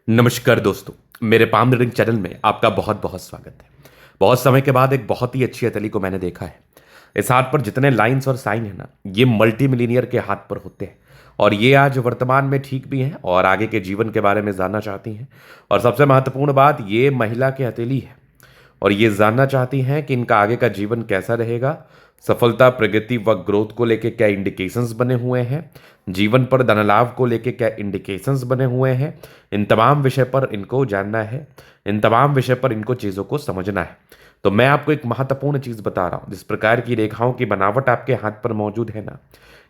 नमस्कार दोस्तों, मेरे पाम रीडिंग चैनल में आपका बहुत बहुत स्वागत है। बहुत समय के बाद एक बहुत ही अच्छी हथेली को मैंने देखा है। इस हाथ पर जितने लाइंस और साइन है ना, ये मल्टी मिलीनियर के हाथ पर होते हैं। और ये आज वर्तमान में ठीक भी हैं और आगे के जीवन के बारे में जानना चाहती हैं। और सबसे महत्वपूर्ण बात, ये महिला की हथेली है और ये जानना चाहती हैं कि इनका आगे का जीवन कैसा रहेगा। सफलता, प्रगति व ग्रोथ को लेके क्या इंडिकेशंस बने हुए हैं, जीवन पर धन लाभ को लेके क्या इंडिकेशंस बने हुए हैं, इन तमाम विषय पर इनको जानना है। इन तमाम विषय पर इनको चीज़ों को समझना है। तो मैं आपको एक महत्वपूर्ण चीज़ बता रहा हूँ। जिस प्रकार की रेखाओं की बनावट आपके हाथ पर मौजूद है ना,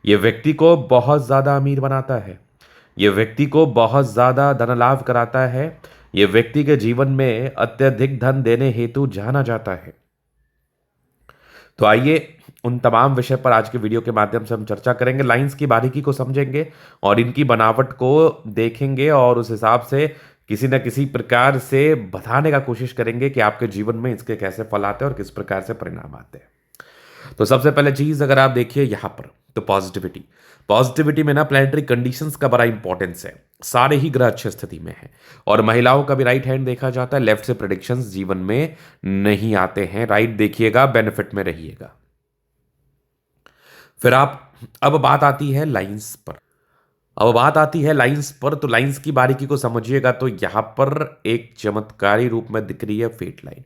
ये व्यक्ति को बहुत ज़्यादा अमीर बनाता है। ये व्यक्ति को बहुत ज़्यादा धन लाभ कराता है। ये व्यक्ति के जीवन में अत्यधिक धन देने हेतु जाना जाता है। तो आइए उन तमाम विषय पर आज के वीडियो के माध्यम से हम चर्चा करेंगे। लाइंस की बारीकी को समझेंगे और इनकी बनावट को देखेंगे और उस हिसाब से किसी न किसी प्रकार से बताने का कोशिश करेंगे कि आपके जीवन में इसके कैसे फल आते हैं और किस प्रकार से परिणाम आते हैं। तो सबसे पहले चीज अगर आप देखिए यहां पर, तो पॉजिटिविटी। पॉजिटिविटी में ना प्लैनेटरी कंडीशंस का बड़ा इंपॉर्टेंस है। सारे ही ग्रह अच्छी स्थिति में हैं और महिलाओं का भी राइट हैंड देखा जाता है। लेफ्ट से प्रेडिक्शंस जीवन में नहीं आते हैं। राइट देखिएगा, बेनिफिट में रहिएगा। फिर आप, अब बात आती है लाइंस पर। अब बात आती है लाइंस पर, तो लाइंस की बारीकी को समझिएगा। तो यहां पर एक चमत्कारी रूप में दिख रही है फेट लाइन।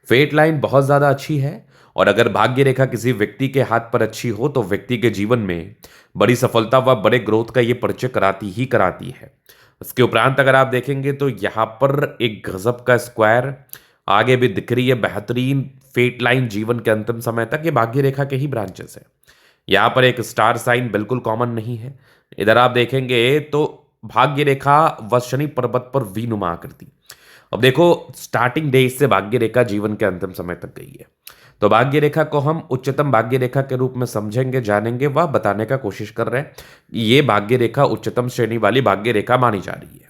फेट लाइन बहुत ज़्यादा अच्छी है और अगर भाग्य रेखा किसी व्यक्ति के हाथ पर अच्छी हो तो व्यक्ति के जीवन में बड़ी सफलता व बड़े ग्रोथ का ये परिचय कराती ही कराती है। उसके उपरांत अगर आप देखेंगे तो यहाँ पर एक गजब का स्क्वायर आगे भी दिख रही है। बेहतरीन फेट लाइन जीवन के अंतिम समय तक। ये भाग्य रेखा के ही ब्रांचेस है। यहाँ पर एक स्टार साइन बिल्कुल कॉमन नहीं है। इधर आप देखेंगे तो भाग्य रेखा व शनि पर्वत पर वी नुमा आकृति। अब देखो, स्टार्टिंग डे से भाग्य रेखा जीवन के अंतिम समय तक गई है। तो भाग्य रेखा को हम उच्चतम भाग्य रेखा के रूप में समझेंगे, जानेंगे व बताने का कोशिश कर रहे हैं। ये भाग्य रेखा उच्चतम श्रेणी वाली भाग्य रेखा मानी जा रही है।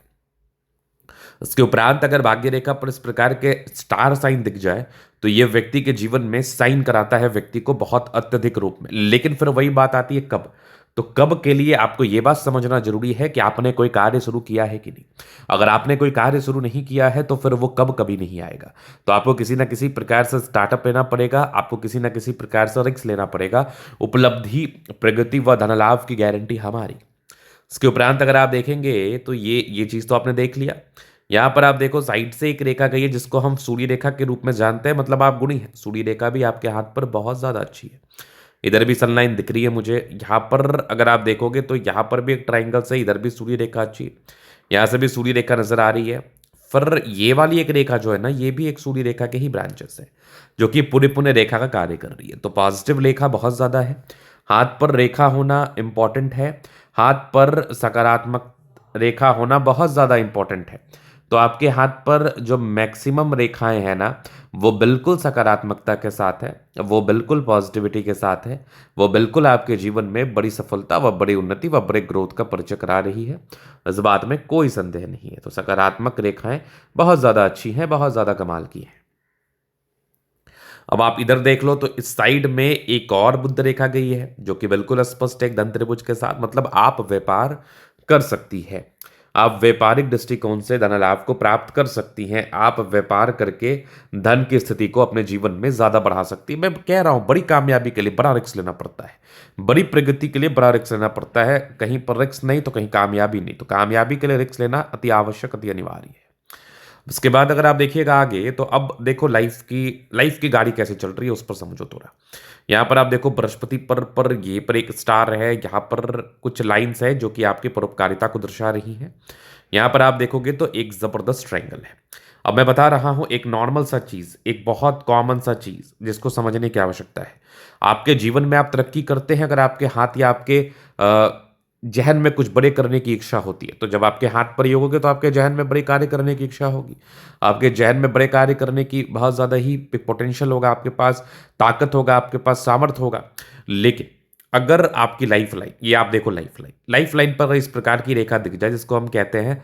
उसके उपरांत अगर भाग्य रेखा पर इस प्रकार के स्टार साइन दिख जाए तो ये व्यक्ति के जीवन में साइन कराता है व्यक्ति को बहुत अत्यधिक रूप में। लेकिन फिर वही बात आती है कब। तो कब के लिए आपको यह बात समझना जरूरी है कि आपने कोई कार्य शुरू किया है कि नहीं। अगर आपने कोई कार्य शुरू नहीं किया है तो फिर वो कब कभी नहीं आएगा। तो आपको किसी ना किसी प्रकार से स्टार्टअप लेना पड़ेगा। आपको किसी ना किसी प्रकार से रिस्क लेना पड़ेगा। उपलब्धि, प्रगति व धन लाभ की गारंटी हमारी। इसके उपरांत अगर आप देखेंगे तो ये चीज तो आपने देख लिया। यहाँ पर आप देखो साइड से एक रेखा गई है जिसको हम सूर्य रेखा के रूप में जानते हैं। मतलब आप गुणी हैं। सूर्य रेखा भी आपके हाथ पर बहुत ज्यादा अच्छी है। इधर भी सनलाइन दिख रही है मुझे। यहाँ पर अगर आप देखोगे तो यहाँ पर भी एक ट्राइंगल से, इधर भी सूर्य रेखा अच्छी है। यहाँ से भी सूर्य रेखा नजर आ रही है। फिर ये वाली एक रेखा जो है ना, ये भी एक सूर्य रेखा के ही ब्रांचेस है जो कि पूरे पुण्य रेखा का कार्य कर रही है। तो पॉजिटिव रेखा बहुत ज्यादा है। हाथ पर रेखा होना इंपॉर्टेंट है। हाथ पर सकारात्मक रेखा होना बहुत ज्यादा इंपॉर्टेंट है। तो आपके हाथ पर जो मैक्सिमम रेखाएं हैं ना, वो बिल्कुल सकारात्मकता के साथ है। वो बिल्कुल पॉजिटिविटी के साथ है। वो बिल्कुल आपके जीवन में बड़ी सफलता व बड़ी उन्नति व बड़े ग्रोथ का परिचय करा रही है। इस बात में कोई संदेह नहीं है। तो सकारात्मक रेखाएं बहुत ज़्यादा अच्छी हैं, बहुत ज़्यादा कमाल की हैं। अब आप इधर देख लो तो इस साइड में एक और बुद्ध रेखा गई है जो कि बिल्कुल स्पष्ट एक धन त्रिभुज के साथ। मतलब आप व्यापार कर सकती है। आप व्यापारिक दृष्टिकोण से धन लाभ को प्राप्त कर सकती हैं। आप व्यापार करके धन की स्थिति को अपने जीवन में ज्यादा बढ़ा सकती है। मैं कह रहा हूं, बड़ी कामयाबी के लिए बड़ा रिस्क लेना पड़ता है। बड़ी प्रगति के लिए बड़ा रिस्क लेना पड़ता है। कहीं पर रिस्क नहीं तो कहीं कामयाबी नहीं। तो कामयाबी के लिए रिस्क लेना अति आवश्यक, अति अनिवार्य है। उसके बाद अगर आप देखिएगा आगे, तो अब देखो लाइफ की गाड़ी कैसे चल रही है उस पर समझो थोड़ा। यहाँ पर आप देखो बृहस्पति पर ये पर एक स्टार है। यहाँ पर कुछ लाइंस है जो कि आपकी परोपकारिता को दर्शा रही हैं। यहाँ पर आप देखोगे तो एक जबरदस्त ट्रायंगल है। अब मैं बता रहा हूं एक नॉर्मल सा चीज, एक बहुत कॉमन सा चीज जिसको समझने की आवश्यकता है। आपके जीवन में आप तरक्की करते हैं अगर आपके हाथ या आपके जहन में कुछ बड़े करने की इच्छा होती है। तो जब आपके हाथ पर ये होगे तो आपके जहन में बड़े कार्य करने की इच्छा होगी। आपके जहन में बड़े कार्य करने की बहुत ज़्यादा ही पोटेंशियल होगा। आपके पास ताकत होगा, आपके पास सामर्थ्य होगा। लेकिन अगर आपकी लाइफ लाइन, ये आप देखो लाइफ लाइन पर इस प्रकार की रेखा दिख जाए जिसको हम कहते हैं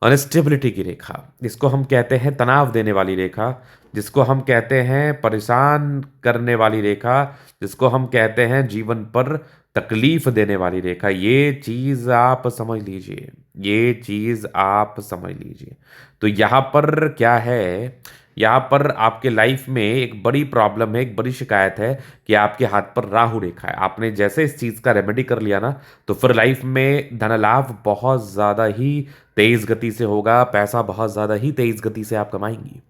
अनस्टेबिलिटी की रेखा, जिसको हम कहते हैं तनाव देने वाली रेखा, जिसको हम कहते हैं परेशान करने वाली रेखा, जिसको हम कहते हैं जीवन पर तकलीफ देने वाली रेखा, ये चीज आप समझ लीजिए, ये चीज आप समझ लीजिए। तो यहाँ पर क्या है, यहाँ पर आपके लाइफ में एक बड़ी प्रॉब्लम है, एक बड़ी शिकायत है कि आपके हाथ पर राहु रेखा है। आपने जैसे इस चीज का रेमेडी कर लिया ना, तो फिर लाइफ में धन लाभ बहुत ज्यादा ही तेज गति से होगा, पैसा बहुत ज्यादा ही तेज गति से आप कमाएंगी।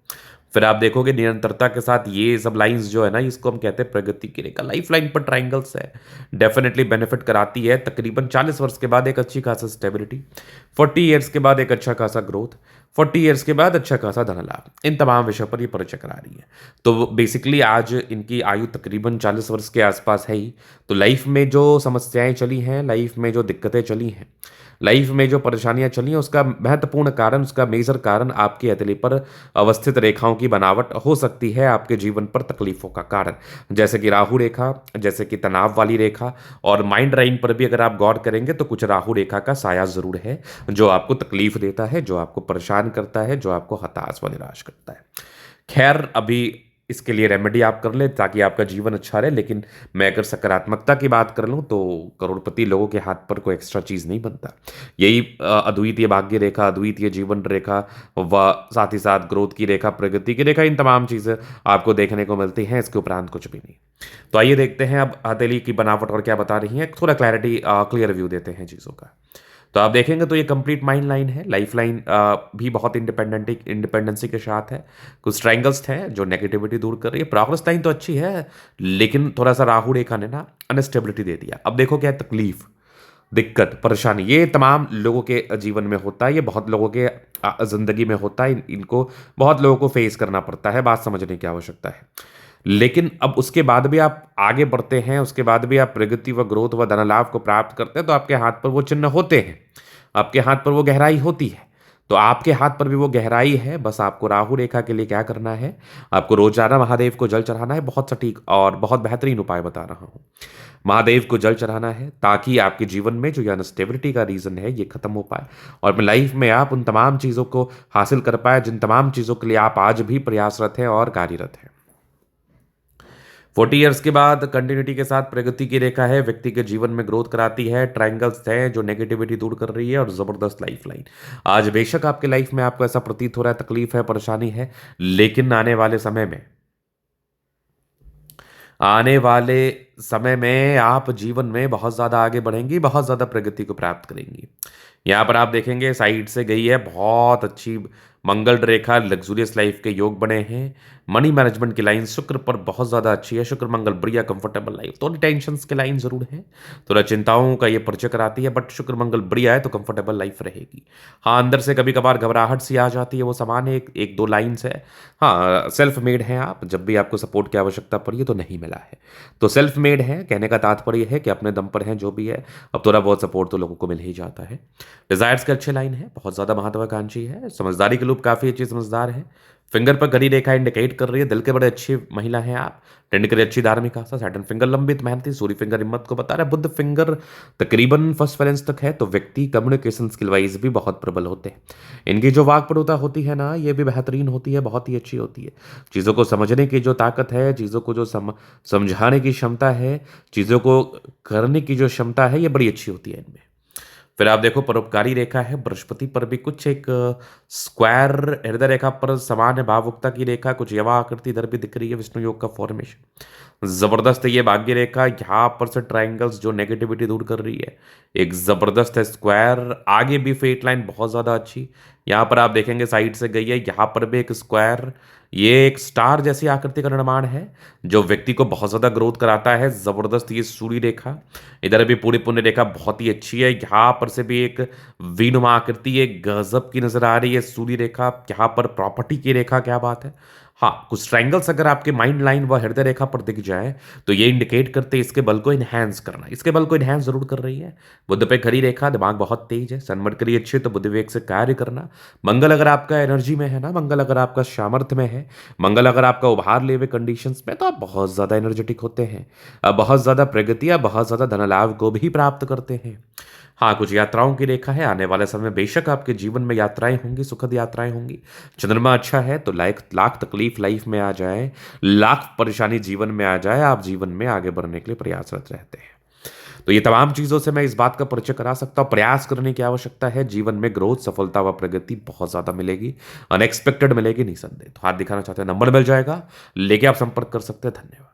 फिर आप देखोगे निरंतरता के साथ ये सब लाइंस जो है ना, इसको हम कहते हैं प्रगति की रेखा। लाइफ लाइन पर ट्राइंगल्स है, डेफिनेटली बेनिफिट कराती है। तकरीबन 40 वर्ष के बाद एक अच्छी खासा स्टेबिलिटी, 40 ईयर्स के बाद एक अच्छा खासा ग्रोथ, 40 ईयर्स के बाद अच्छा खासा धन लाभ, इन तमाम विषयों पर ये परिचय करा रही है। तो बेसिकली आज इनकी आयु तकरीबन 40 वर्ष के आसपास है ही। तो लाइफ में जो समस्याएं चली हैं, लाइफ में जो दिक्कतें चली हैं, लाइफ में जो परेशानियां चली हैं, उसका महत्वपूर्ण कारण, उसका मेजर कारण आपकी हथेली पर अवस्थित रेखाओं की बनावट हो सकती है, आपके जीवन पर तकलीफों का कारण। जैसे कि राहु रेखा, जैसे कि तनाव वाली रेखा, और माइंड लाइन पर भी अगर आप गौर करेंगे तो कुछ राहु रेखा का साया जरूर है, जो आपको तकलीफ देता है, जो आपको परेशान करता है, जो आपको हताश व निराश करता है। खैर, अभी इसके लिए रेमेडी आप कर ले ताकि आपका जीवन अच्छा रहे। लेकिन मैं अगर सकारात्मकता की बात कर लूँ तो करोड़पति लोगों के हाथ पर कोई एक्स्ट्रा चीज़ नहीं बनता। यही अद्वितीय भाग्य रेखा, अद्वितीय जीवन रेखा व साथ ही साथ ग्रोथ की रेखा, प्रगति की रेखा, इन तमाम चीज़ें आपको देखने को मिलती हैं। इसके उपरांत कुछ भी नहीं। तो आइए देखते हैं अब हथेली की बनावट और क्या बता रही है, थोड़ा क्लैरिटी, क्लियर व्यू देते हैं चीज़ों का। तो आप देखेंगे तो ये कंप्लीट माइंड लाइन है। लाइफ लाइन भी बहुत इंडिपेंडेंसी के साथ है। कुछ ट्राइंगल्स हैं जो नेगेटिविटी दूर कर रही है। प्रोग्रेस लाइन तो अच्छी है, लेकिन थोड़ा सा राहु रेखा ने ना अनस्टेबिलिटी दे दिया। अब देखो क्या है, तकलीफ, दिक्कत, परेशानी, ये तमाम लोगों के जीवन में होता है। ये बहुत लोगों के जिंदगी में होता है। इनको बहुत लोगों को फेस करना पड़ता है, बात समझने की आवश्यकता है। लेकिन अब उसके बाद भी आप आगे बढ़ते हैं, उसके बाद भी आप प्रगति व ग्रोथ व धन लाभ को प्राप्त करते हैं, तो आपके हाथ पर वो चिन्ह होते हैं, आपके हाथ पर वो गहराई होती है। तो आपके हाथ पर भी वो गहराई है। बस आपको राहु रेखा के लिए क्या करना है, आपको रोजाना महादेव को जल चढ़ाना है। बहुत सटीक और बहुत बेहतरीन उपाय बता रहा हूं। महादेव को जल चढ़ाना है ताकि आपके जीवन में जो अनस्टेबिलिटी का रीजन है ये खत्म हो पाए, और अपनी लाइफ में आप उन तमाम चीजों को हासिल कर पाए जिन तमाम चीजों के लिए आप आज भी प्रयासरत हैं और कार्यरत हैं। 40 ईयर्स के बाद कंटिन्यूटी के साथ प्रगति की रेखा है, व्यक्ति के जीवन में ग्रोथ कराती है। ट्रायंगल्स हैं जो नेगेटिविटी दूर कर रही है, और जबरदस्त लाइफ लाइन। आज बेशक आपके लाइफ में आपको ऐसा प्रतीत हो रहा है, तकलीफ है, परेशानी है, लेकिन आने वाले समय में आप जीवन में बहुत ज़्यादा आगे बढ़ेंगी, बहुत ज़्यादा प्रगति को प्राप्त करेंगी। यहाँ पर आप देखेंगे साइड से गई है बहुत अच्छी मंगल रेखा, लग्जूरियस लाइफ के योग बने हैं। मनी मैनेजमेंट की लाइन शुक्र पर बहुत ज़्यादा अच्छी है। शुक्र मंगल बढ़िया, कंफर्टेबल लाइफ। थोड़ी टेंशन्स की लाइन ज़रूर है, थोड़ा चिंताओं का ये परिचय कराती है, बट शुक्र मंगल बढ़िया है तो कंफर्टेबल लाइफ रहेगी। हाँ, अंदर से कभी कभार घबराहट सी आ जाती है, वो सामान्य एक दो लाइन्स है। हाँ, सेल्फ मेड हैं आप, जब भी आपको सपोर्ट की आवश्यकता पड़ी है तो नहीं मिला है, तो सेल्फ मेड है। कहने का तात्पर्य है कि अपने दम पर हैं जो भी है। अब थोड़ा बहुत सपोर्ट तो लोगों को मिल ही जाता है। डिजायर्स के अच्छे लाइन है, बहुत ज़्यादा महत्वाकांक्षी है। समझदारी के लोग काफ़ी अच्छी समझदार है। फिंगर पर घड़ी रेखा इंडिकेट कर रही है दिल के बड़े अच्छी महिला हैं आप। टेंडकरी अच्छी धार्मिक आस्था। सैटर्न फिंगर लंबित मेहनती। सूर्य फिंगर हिम्मत को बता रहा है। बुध फिंगर तकरीबन फर्स्ट बैलेंस तक है, तो व्यक्ति कम्युनिकेशन स्किल वाइज भी बहुत प्रबल होते हैं। इनकी जो वाक्पटुता होती है ना, ये भी बेहतरीन होती है, बहुत ही अच्छी होती है। चीज़ों को समझने की जो ताकत है, चीज़ों को जो समझाने की क्षमता है, चीज़ों को करने की जो क्षमता है, ये बड़ी अच्छी होती है इनमें। फिर आप देखो परोपकारी रेखा है, बृहस्पति पर भी कुछ एक स्क्वायर हृदय रेखा पर समान है। भावुकता की रेखा कुछ यवा आकृति इधर भी दिख रही है, विष्णु योग का फॉर्मेशन जबरदस्त है। ये भाग्य रेखा यहाँ पर से ट्राइंगल्स जो नेगेटिविटी दूर कर रही है, एक जबरदस्त है स्क्वायर। आगे भी फेट लाइन बहुत ज्यादा अच्छी। यहाँ पर आप देखेंगे साइड से गई है, यहाँ पर भी एक स्क्वायर, ये एक स्टार जैसी आकृति का निर्माण है जो व्यक्ति को बहुत ज्यादा ग्रोथ कराता है। जबरदस्त ये सूर्य रेखा, इधर भी पूरी पुण्य रेखा बहुत ही अच्छी है। यहाँ पर से भी एक वीनुमा आकृति, एक गजब की नजर आ रही है सूर्य रेखा। यहाँ पर प्रॉपर्टी की रेखा, क्या बात है। हाँ, कुछ ट्रायंगल्स अगर आपके माइंड लाइन व हृदय रेखा पर दिख जाए तो ये इंडिकेट करते हैं इसके बल को इनहैंस करना। इसके बल को इनहैंस जरूर कर रही है। बुध पे खड़ी रेखा, दिमाग बहुत तेज है। सन मरकरी अच्छी, तो बुद्ध विवेक से कार्य करना। मंगल अगर आपका एनर्जी में है ना, मंगल अगर आपका सामर्थ्य में है, मंगल अगर आपका उभार ले हुए कंडीशंस में, तो आप बहुत ज्यादा एनर्जेटिक होते हैं, अब बहुत ज्यादा प्रगति या बहुत ज्यादा धन लाभ को भी प्राप्त करते हैं। हाँ, कुछ यात्राओं की रेखा है, आने वाले समय में बेशक आपके जीवन में यात्राएँ होंगी, सुखद यात्राएँ होंगी। चंद्रमा अच्छा है तो लाइक लाख तकलीफ लाइफ में आ जाए, लाख परेशानी जीवन में आ जाए, आप जीवन में आगे बढ़ने के लिए प्रयासरत रहते हैं। तो ये तमाम चीज़ों से मैं इस बात का परिचय करा सकता हूँ, प्रयास करने की आवश्यकता है, जीवन में ग्रोथ, सफलता व प्रगति बहुत ज़्यादा मिलेगी, अनएक्सपेक्टेड मिलेगी निसंदेह। तो हाथ दिखाना चाहते हैं, नंबर मिल जाएगा, लेके आप संपर्क कर सकते हैं। धन्यवाद।